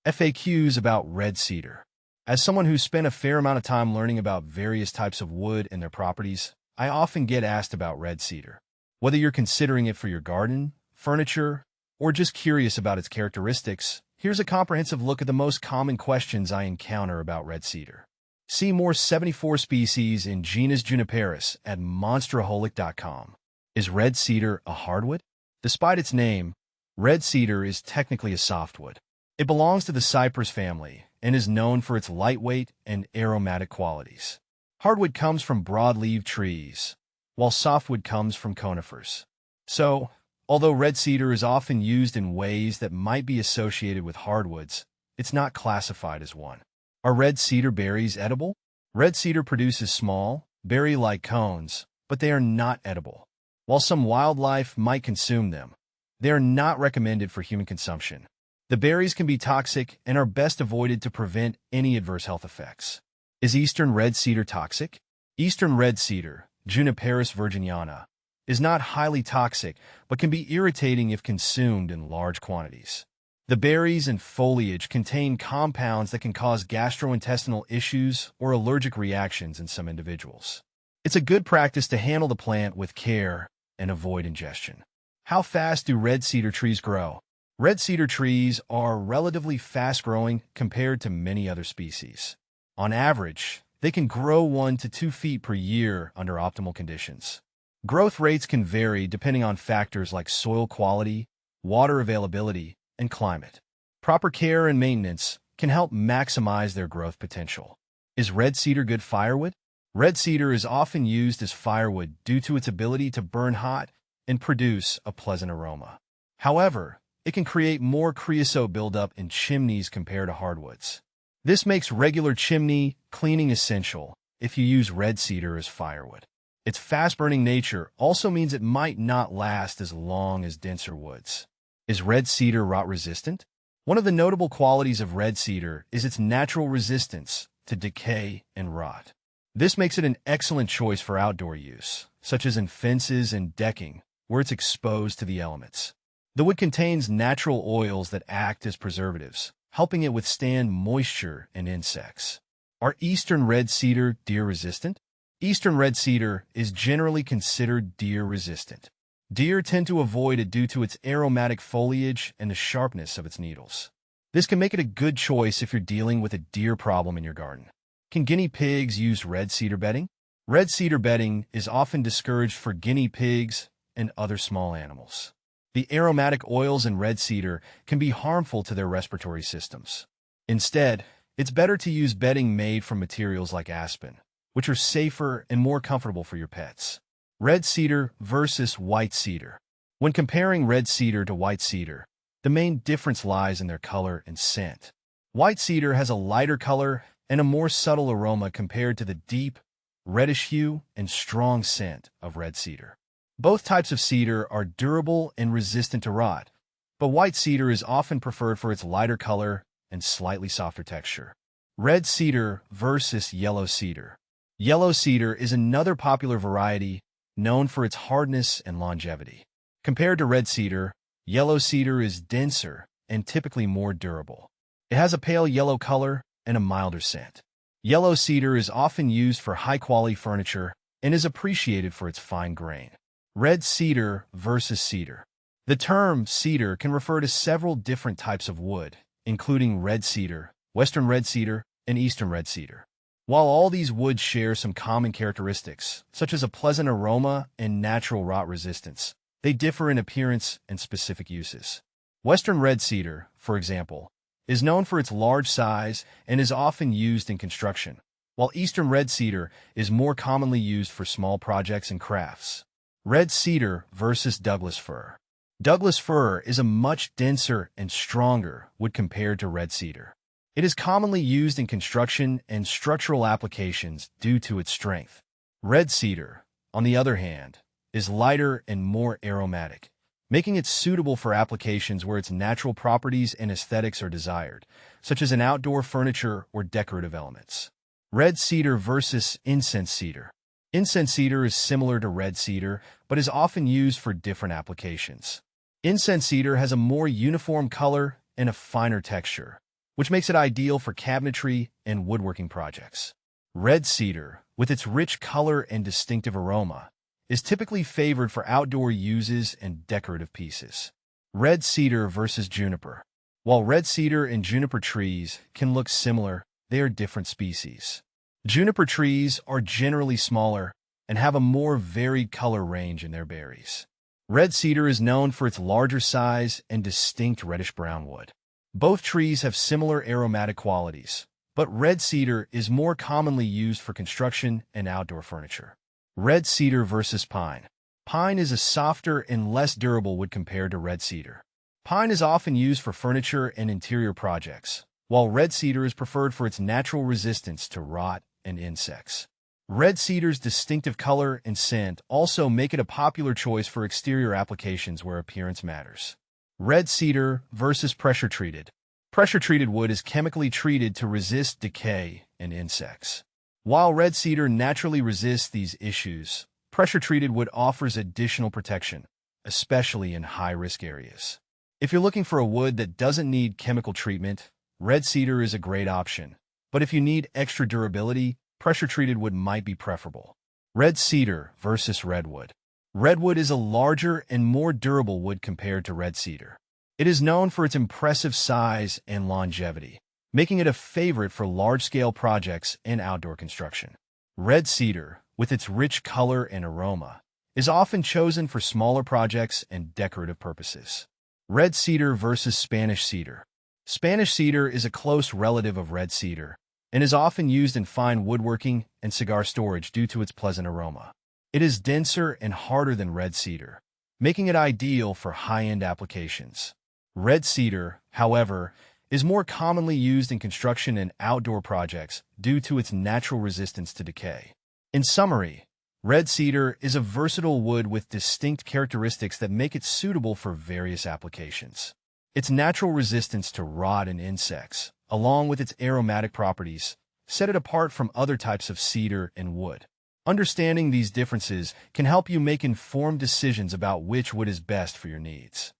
FAQs about red cedar. As someone who's spent a fair amount of time learning about various types of wood and their properties, I often get asked about red cedar. Whether you're considering it for your garden, furniture, or just curious about its characteristics, here's a comprehensive look at the most common questions I encounter about red cedar. See more 74 species in genus Juniperus at monsteraholic.com. Is red cedar a hardwood? Despite its name, red cedar is technically a softwood. It belongs to the cypress family and is known for its lightweight and aromatic qualities. Hardwood comes from broadleaf trees, while softwood comes from conifers. So, although red cedar is often used in ways that might be associated with hardwoods, it's not classified as one. Are red cedar berries edible? Red cedar produces small, berry-like cones, but they are not edible. While some wildlife might consume them, they are not recommended for human consumption. The berries can be toxic and are best avoided to prevent any adverse health effects. Is eastern red cedar toxic? Eastern red cedar, Juniperus virginiana, is not highly toxic but can be irritating if consumed in large quantities. The berries and foliage contain compounds that can cause gastrointestinal issues or allergic reactions in some individuals. It's a good practice to handle the plant with care and avoid ingestion. How fast do red cedar trees grow? Red cedar trees are relatively fast-growing compared to many other species. On average, they can grow 1 to 2 feet per year under optimal conditions. Growth rates can vary depending on factors like soil quality, water availability, and climate. Proper care and maintenance can help maximize their growth potential. Is red cedar good firewood? Red cedar is often used as firewood due to its ability to burn hot and produce a pleasant aroma. However, it can create more creosote buildup in chimneys compared to hardwoods. This makes regular chimney cleaning essential if you use red cedar as firewood. Its fast-burning nature also means it might not last as long as denser woods. Is red cedar rot-resistant? One of the notable qualities of red cedar is its natural resistance to decay and rot. This makes it an excellent choice for outdoor use, such as in fences and decking, where it's exposed to the elements. The wood contains natural oils that act as preservatives, helping it withstand moisture and insects. Are eastern red cedar deer-resistant? Eastern red cedar is generally considered deer-resistant. Deer tend to avoid it due to its aromatic foliage and the sharpness of its needles. This can make it a good choice if you're dealing with a deer problem in your garden. Can guinea pigs use red cedar bedding? Red cedar bedding is often discouraged for guinea pigs and other small animals. The aromatic oils in red cedar can be harmful to their respiratory systems. Instead, it's better to use bedding made from materials like aspen, which are safer and more comfortable for your pets. Red cedar versus white cedar. When comparing red cedar to white cedar, the main difference lies in their color and scent. White cedar has a lighter color and a more subtle aroma compared to the deep, reddish hue and strong scent of red cedar. Both types of cedar are durable and resistant to rot, but white cedar is often preferred for its lighter color and slightly softer texture. Red cedar versus yellow cedar. Yellow cedar is another popular variety known for its hardness and longevity. Compared to red cedar, yellow cedar is denser and typically more durable. It has a pale yellow color and a milder scent. Yellow cedar is often used for high-quality furniture and is appreciated for its fine grain. Red cedar versus cedar. The term cedar can refer to several different types of wood, including red cedar, western red cedar, and eastern red cedar. While all these woods share some common characteristics, such as a pleasant aroma and natural rot resistance, they differ in appearance and specific uses. Western red cedar, for example, is known for its large size and is often used in construction, while eastern red cedar is more commonly used for small projects and crafts. Red cedar versus Douglas fir. Douglas fir is a much denser and stronger wood compared to red cedar. It is commonly used in construction and structural applications due to its strength. Red cedar, on the other hand, is lighter and more aromatic, making it suitable for applications where its natural properties and aesthetics are desired, such as in outdoor furniture or decorative elements. Red cedar versus incense cedar. Incense cedar is similar to red cedar, but is often used for different applications. Incense cedar has a more uniform color and a finer texture, which makes it ideal for cabinetry and woodworking projects. Red cedar, with its rich color and distinctive aroma, is typically favored for outdoor uses and decorative pieces. Red cedar versus juniper. While red cedar and juniper trees can look similar, they are different species. Juniper trees are generally smaller and have a more varied color range in their berries. Red cedar is known for its larger size and distinct reddish-brown wood. Both trees have similar aromatic qualities, but red cedar is more commonly used for construction and outdoor furniture. Red cedar versus pine. Pine is a softer and less durable wood compared to red cedar. Pine is often used for furniture and interior projects, while red cedar is preferred for its natural resistance to rot and insects. Red cedar's distinctive color and scent also make it a popular choice for exterior applications where appearance matters. Red cedar versus pressure-treated. Pressure-treated wood is chemically treated to resist decay and insects. While red cedar naturally resists these issues, pressure-treated wood offers additional protection, especially in high-risk areas. If you're looking for a wood that doesn't need chemical treatment, red cedar is a great option. But if you need extra durability, pressure-treated wood might be preferable. Red cedar versus redwood. Redwood is a larger and more durable wood compared to red cedar. It is known for its impressive size and longevity, making it a favorite for large-scale projects and outdoor construction. Red cedar, with its rich color and aroma, is often chosen for smaller projects and decorative purposes. Red cedar versus Spanish cedar. Spanish cedar is a close relative of red cedar and is often used in fine woodworking and cigar storage due to its pleasant aroma. It is denser and harder than red cedar, making it ideal for high-end applications. Red cedar, however, is more commonly used in construction and outdoor projects due to its natural resistance to decay. In summary, red cedar is a versatile wood with distinct characteristics that make it suitable for various applications. Its natural resistance to rot and insects, along with its aromatic properties, set it apart from other types of cedar and wood. Understanding these differences can help you make informed decisions about which wood is best for your needs.